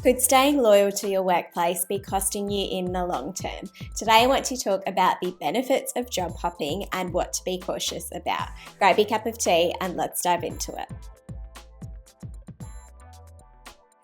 Could staying loyal to your workplace be costing you in the long term? Today, I want to talk about the benefits of job hopping and what to be cautious about. Grab your cup of tea and let's dive into it.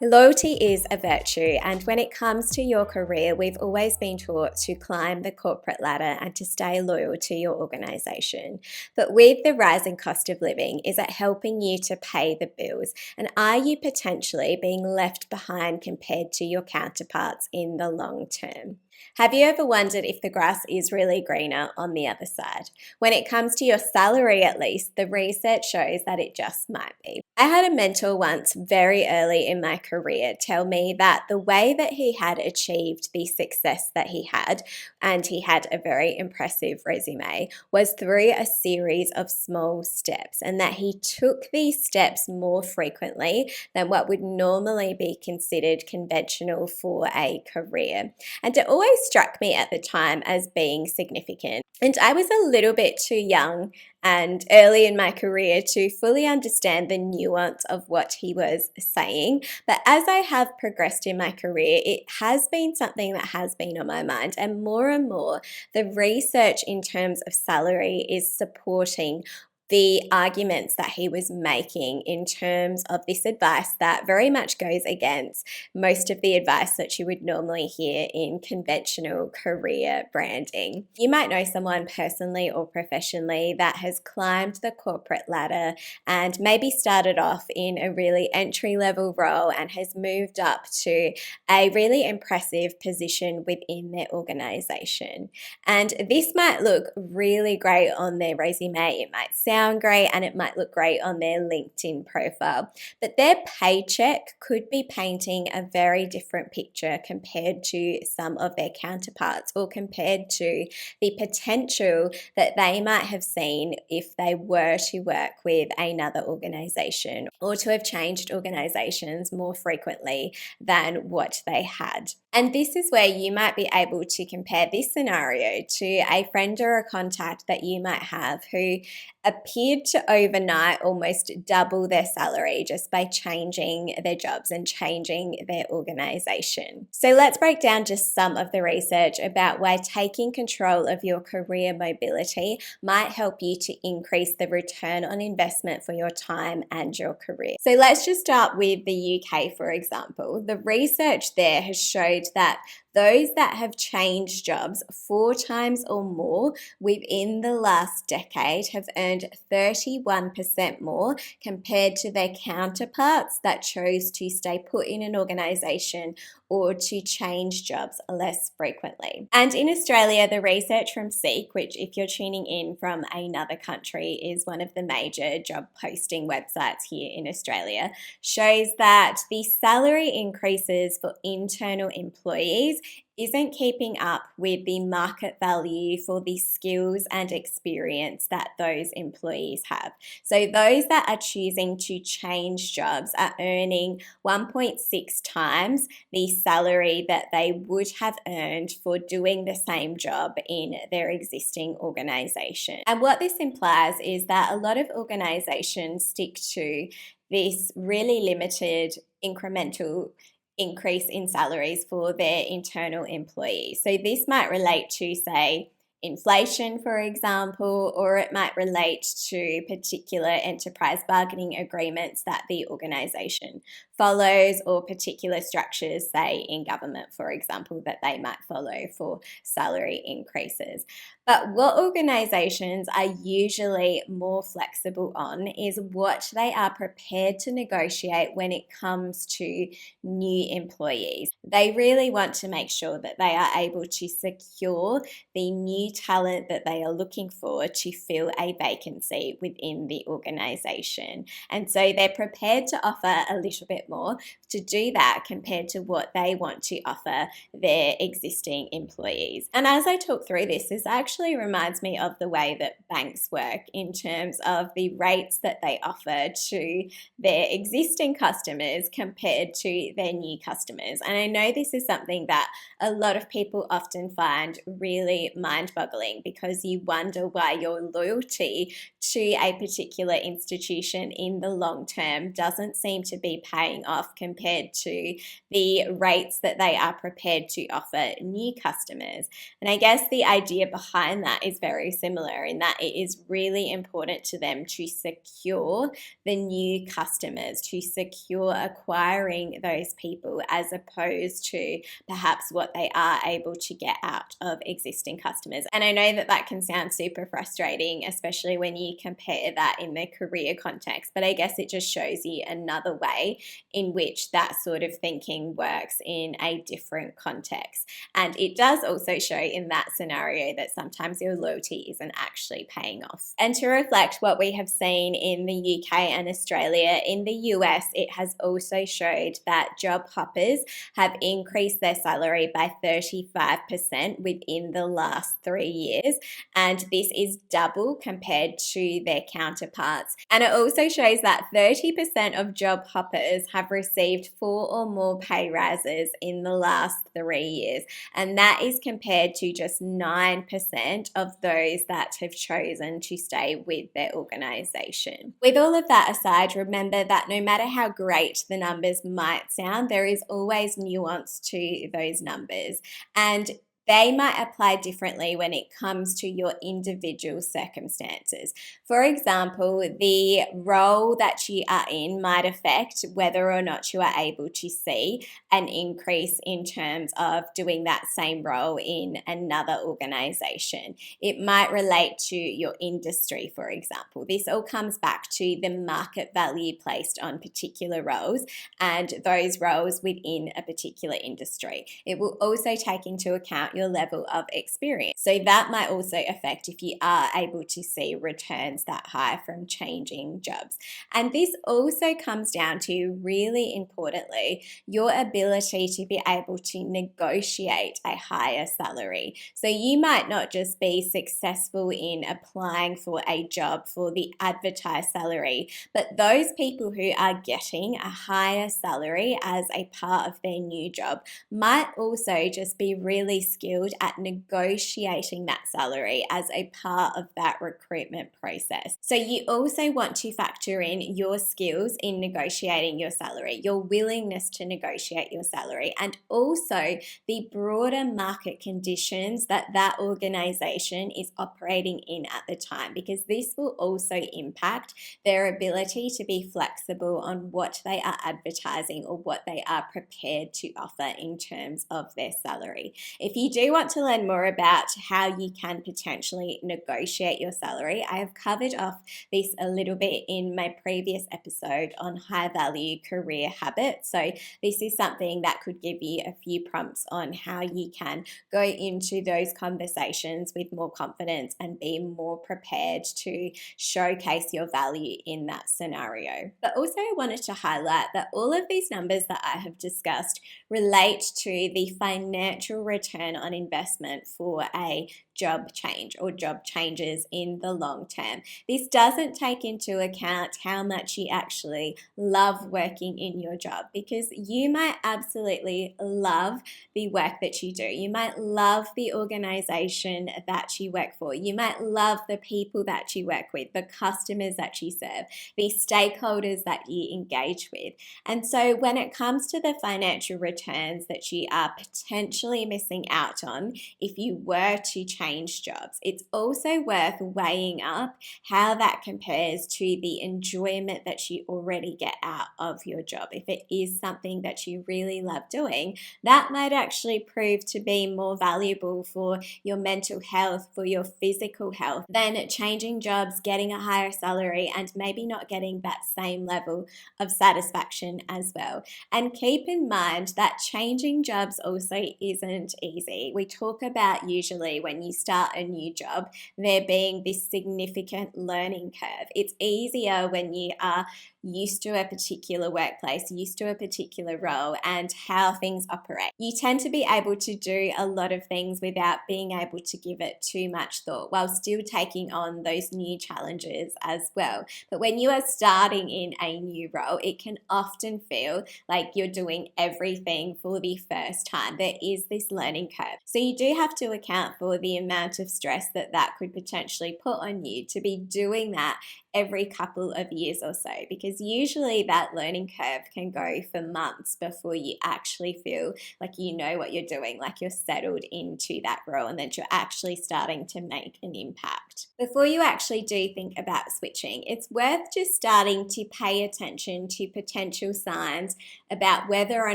Loyalty is a virtue, and when it comes to your career, we've always been taught to climb the corporate ladder and to stay loyal to your organisation. But with the rising cost of living, is it helping you to pay the bills? And are you potentially being left behind compared to your counterparts in the long term? Have you ever wondered if the grass is really greener on the other side? When it comes to your salary, at least, the research shows that it just might be. I had a mentor once very early in my career tell me that the way that he had achieved the success that he had, and he had a very impressive resume, was through a series of small steps, and that he took these steps more frequently than what would normally be considered conventional for a career. And it always struck me at the time as being significant. And I was a little bit too young and early in my career to fully understand the nuance of what he was saying. But as I have progressed in my career, it has been something that has been on my mind. And more, the research in terms of salary is supporting the arguments that he was making in terms of this advice that very much goes against most of the advice that you would normally hear in conventional career branding. You might know someone personally or professionally that has climbed the corporate ladder and maybe started off in a really entry-level role and has moved up to a really impressive position within their organization. And this might look really great on their resume. It might sound great and it might look great on their LinkedIn profile, but their paycheck could be painting a very different picture compared to some of their counterparts, or compared to the potential that they might have seen if they were to work with another organization or to have changed organizations more frequently than what they had. And this is where you might be able to compare this scenario to a friend or a contact that you might have who appeared to overnight almost double their salary just by changing their jobs and changing their organization. So let's break down just some of the research about why taking control of your career mobility might help you to increase the return on investment for your time and your career. So let's just start with the UK, for example. The research there has showed that those that have changed jobs 4 times or more within the last decade have earned 31% more compared to their counterparts that chose to stay put in an organisation or to change jobs less frequently. And in Australia, the research from Seek, which if you're tuning in from another country is one of the major job posting websites here in Australia, shows that the salary increases for internal employees isn't keeping up with the market value for the skills and experience that those employees have. So those that are choosing to change jobs are earning 1.6 times the salary that they would have earned for doing the same job in their existing organization. And what this implies is that a lot of organizations stick to this really limited incremental increase in salaries for their internal employees. So this might relate to, say, inflation, for example, or it might relate to particular enterprise bargaining agreements that the organisation follows, or particular structures, say in government, for example, that they might follow for salary increases. But what organisations are usually more flexible on is what they are prepared to negotiate when it comes to new employees. They really want to make sure that they are able to secure the new talent that they are looking for to fill a vacancy within the organisation. And so they're prepared to offer a little bit more to do that compared to what they want to offer their existing employees. And as I talk through this actually reminds me of the way that banks work in terms of the rates that they offer to their existing customers compared to their new customers. And I know this is something that a lot of people often find really mind-boggling boggling, because you wonder why your loyalty to a particular institution in the long term doesn't seem to be paying off compared to the rates that they are prepared to offer new customers. And I guess the idea behind that is very similar, in that it is really important to them to secure the new customers, to secure acquiring those people, as opposed to perhaps what they are able to get out of existing customers. And I know that that can sound super frustrating, especially when you compare that in the career context, but I guess it just shows you another way in which that sort of thinking works in a different context. And it does also show in that scenario that sometimes your loyalty isn't actually paying off. And to reflect what we have seen in the UK and Australia, in the US, it has also showed that job hoppers have increased their salary by 35% within the last 3 years. And this is double compared to their counterparts. And it also shows that 30% of job hoppers have received 4 or more pay rises in the last 3 years. And that is compared to just 9% of those that have chosen to stay with their organization. With all of that aside, remember that no matter how great the numbers might sound, there is always nuance to those numbers. And they might apply differently when it comes to your individual circumstances. For example, the role that you are in might affect whether or not you are able to see an increase in terms of doing that same role in another organization. It might relate to your industry, for example. This all comes back to the market value placed on particular roles and those roles within a particular industry. It will also take into account your level of experience. So that might also affect if you are able to see returns that high from changing jobs. And this also comes down to, really importantly, your ability to be able to negotiate a higher salary. So you might not just be successful in applying for a job for the advertised salary, but those people who are getting a higher salary as a part of their new job might also just be really skilled at negotiating that salary as a part of that recruitment process. So you also want to factor in your skills in negotiating your salary, your willingness to negotiate your salary, and also the broader market conditions that that organization is operating in at the time, because this will also impact their ability to be flexible on what they are advertising or what they are prepared to offer in terms of their salary. If you do want to learn more about how you can potentially negotiate your salary, I have covered off this a little bit in my previous episode on high value career habits. So this is something that could give you a few prompts on how you can go into those conversations with more confidence and be more prepared to showcase your value in that scenario. But also I wanted to highlight that all of these numbers that I have discussed relate to the financial return on investment for a job change or job changes in the long term. This doesn't take into account how much you actually love working in your job, because you might absolutely love the work that you do. You might love the organization that you work for. You might love the people that you work with, the customers that you serve, the stakeholders that you engage with. And so when it comes to the financial returns that you are potentially missing out on if you were to change jobs, it's also worth weighing up how that compares to the enjoyment that you already get out of your job. If it is something that you really love doing, that might actually prove to be more valuable for your mental health, for your physical health, than changing jobs, getting a higher salary, and maybe not getting that same level of satisfaction as well. And keep in mind that changing jobs also isn't easy. We talk about usually when you start a new job, there being this significant learning curve. It's easier when you are used to a particular workplace, used to a particular role and how things operate. You tend to be able to do a lot of things without being able to give it too much thought, while still taking on those new challenges as well. But when you are starting in a new role, it can often feel like you're doing everything for the first time. There is this learning curve. So you do have to account for the amount of stress that that could potentially put on you to be doing that every couple of years or so, because usually that learning curve can go for months before you actually feel like you know what you're doing, like you're settled into that role and that you're actually starting to make an impact. Before you actually do think about switching, it's worth just starting to pay attention to potential signs about whether or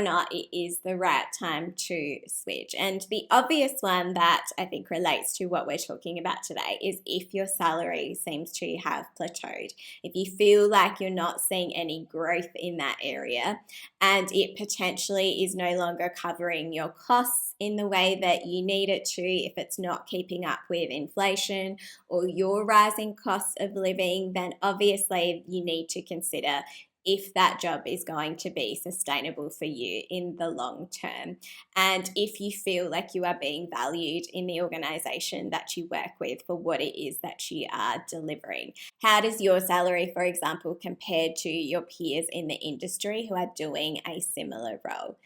not it is the right time to switch. And the obvious one that I think relates to what we're talking about today is if your salary seems to have plateaued. If you feel like you're not seeing any growth in that area and it potentially is no longer covering your costs in the way that you need it to, if it's not keeping up with inflation or your rising costs of living, then obviously you need to consider if that job is going to be sustainable for you in the long term. And if you feel like you are being valued in the organization that you work with for what it is that you are delivering. How does your salary, for example, compare to your peers in the industry who are doing a similar role?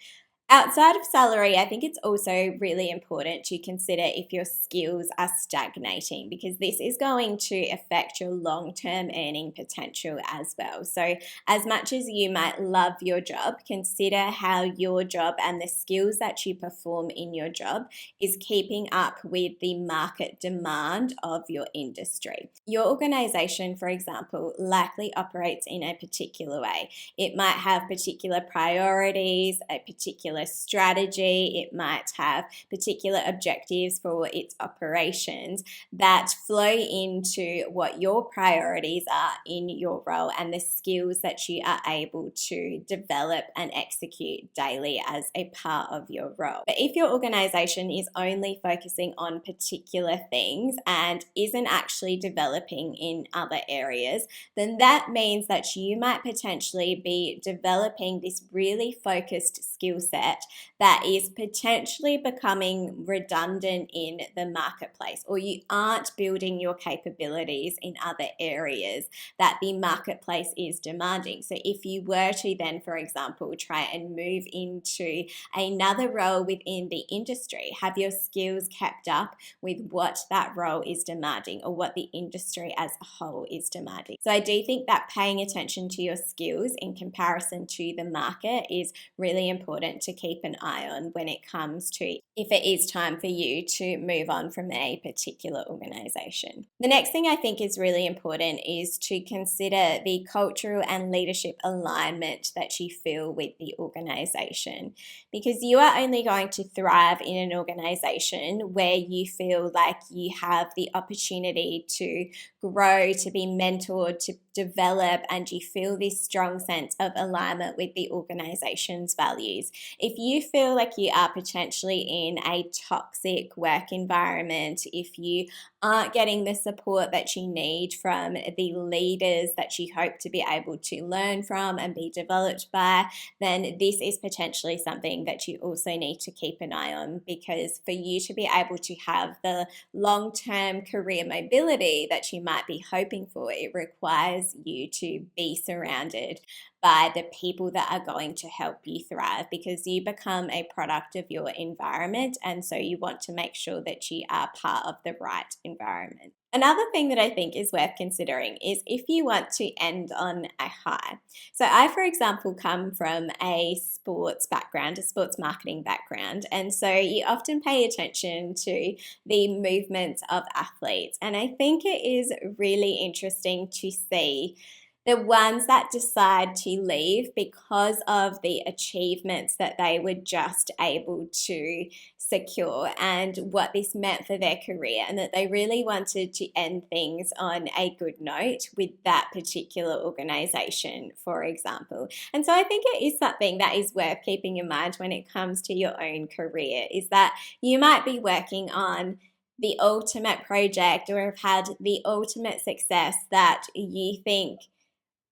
Outside of salary, I think it's also really important to consider if your skills are stagnating, because this is going to affect your long term earning potential as well. So, as much as you might love your job, consider how your job and the skills that you perform in your job is keeping up with the market demand of your industry. Your organization, for example, likely operates in a particular way. It might have particular priorities, a particular strategy, it might have particular objectives for its operations that flow into what your priorities are in your role and the skills that you are able to develop and execute daily as a part of your role. But if your organization is only focusing on particular things and isn't actually developing in other areas, then that means that you might potentially be developing this really focused skill set that is potentially becoming redundant in the marketplace, or you aren't building your capabilities in other areas that the marketplace is demanding. So if you were to then, for example, try and move into another role within the industry, have your skills kept up with what that role is demanding or what the industry as a whole is demanding? So I do think that paying attention to your skills in comparison to the market is really important to keep an eye on when it comes to if it is time for you to move on from a particular organization. The next thing I think is really important is to consider the cultural and leadership alignment that you feel with the organization, because you are only going to thrive in an organization where you feel like you have the opportunity to grow, to be mentored, to develop, and you feel this strong sense of alignment with the organization's values. If you feel like you are potentially in a toxic work environment, if you aren't getting the support that you need from the leaders that you hope to be able to learn from and be developed by, then this is potentially something that you also need to keep an eye on, because for you to be able to have the long-term career mobility that you might be hoping for, it requires you to be surrounded by the people that are going to help you thrive, because you become a product of your environment, and so you want to make sure that you are part of the right environment. Another thing that I think is worth considering is if you want to end on a high. So I, for example, come from a sports background, a sports marketing background, and so you often pay attention to the movements of athletes. And I think it is really interesting to see the ones that decide to leave because of the achievements that they were just able to secure and what this meant for their career, and that they really wanted to end things on a good note with that particular organization, for example. And so I think it is something that is worth keeping in mind when it comes to your own career, is that you might be working on the ultimate project or have had the ultimate success that you think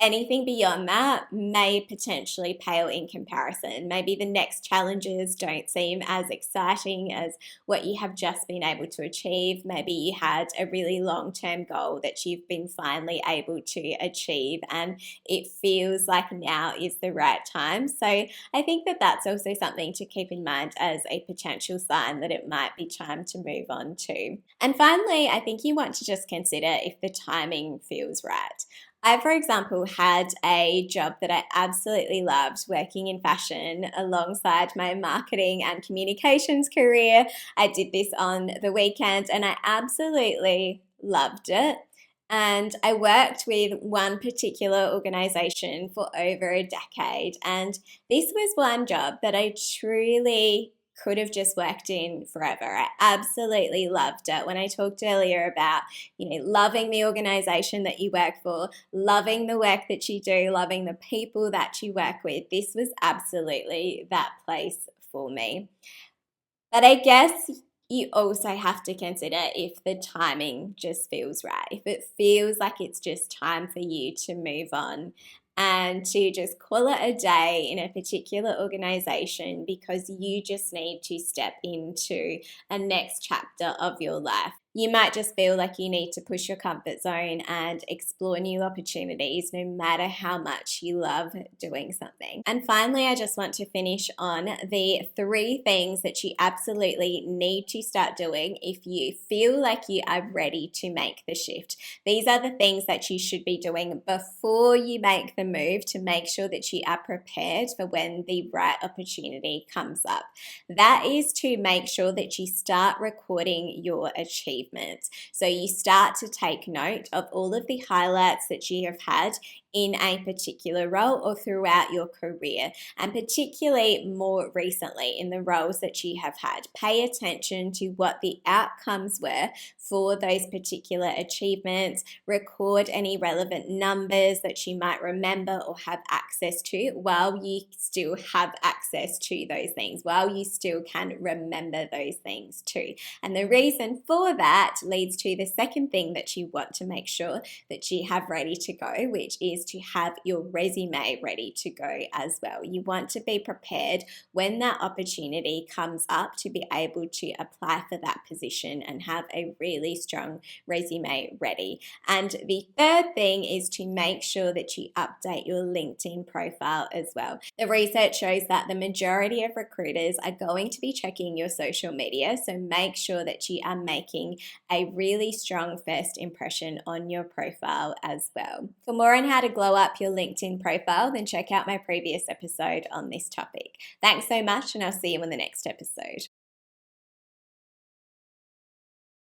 Anything beyond that may potentially pale in comparison. Maybe the next challenges don't seem as exciting as what you have just been able to achieve. Maybe you had a really long term goal that you've been finally able to achieve, and it feels like now is the right time. So I think that that's also something to keep in mind as a potential sign that it might be time to move on to. And finally, I think you want to just consider if the timing feels right. I, for example, had a job that I absolutely loved working in fashion alongside my marketing and communications career. I did this on the weekend and I absolutely loved it. And I worked with one particular organization for over a decade. And this was one job that I truly could have just worked in forever. I absolutely loved it. When I talked earlier about, loving the organization that you work for, loving the work that you do, loving the people that you work with, this was absolutely that place for me. But I guess you also have to consider if the timing just feels right, if it feels like it's just time for you to move on and to just call it a day in a particular organization because you just need to step into a next chapter of your life. You might just feel like you need to push your comfort zone and explore new opportunities no matter how much you love doing something. And finally, I just want to finish on the 3 things that you absolutely need to start doing if you feel like you are ready to make the shift. These are the things that you should be doing before you make the move to make sure that you are prepared for when the right opportunity comes up. That is to make sure that you start recording your achievements. So you start to take note of all of the highlights that you have had in a particular role or throughout your career, and particularly more recently in the roles that you have had. Pay attention to what the outcomes were for those particular achievements. Record any relevant numbers that you might remember or have access to while you still have access to those things, while you still can remember those things too. And the reason for that leads to the second thing that you want to make sure that you have ready to go, which is to have your resume ready to go as well. You want to be prepared when that opportunity comes up to be able to apply for that position and have a really strong resume ready. And the third thing is to make sure that you update your LinkedIn profile as well. The research shows that the majority of recruiters are going to be checking your social media, so make sure that you are making a really strong first impression on your profile as well. For more on how to glow up your LinkedIn profile, then check out my previous episode on this topic. Thanks so much, and I'll see you in the next episode.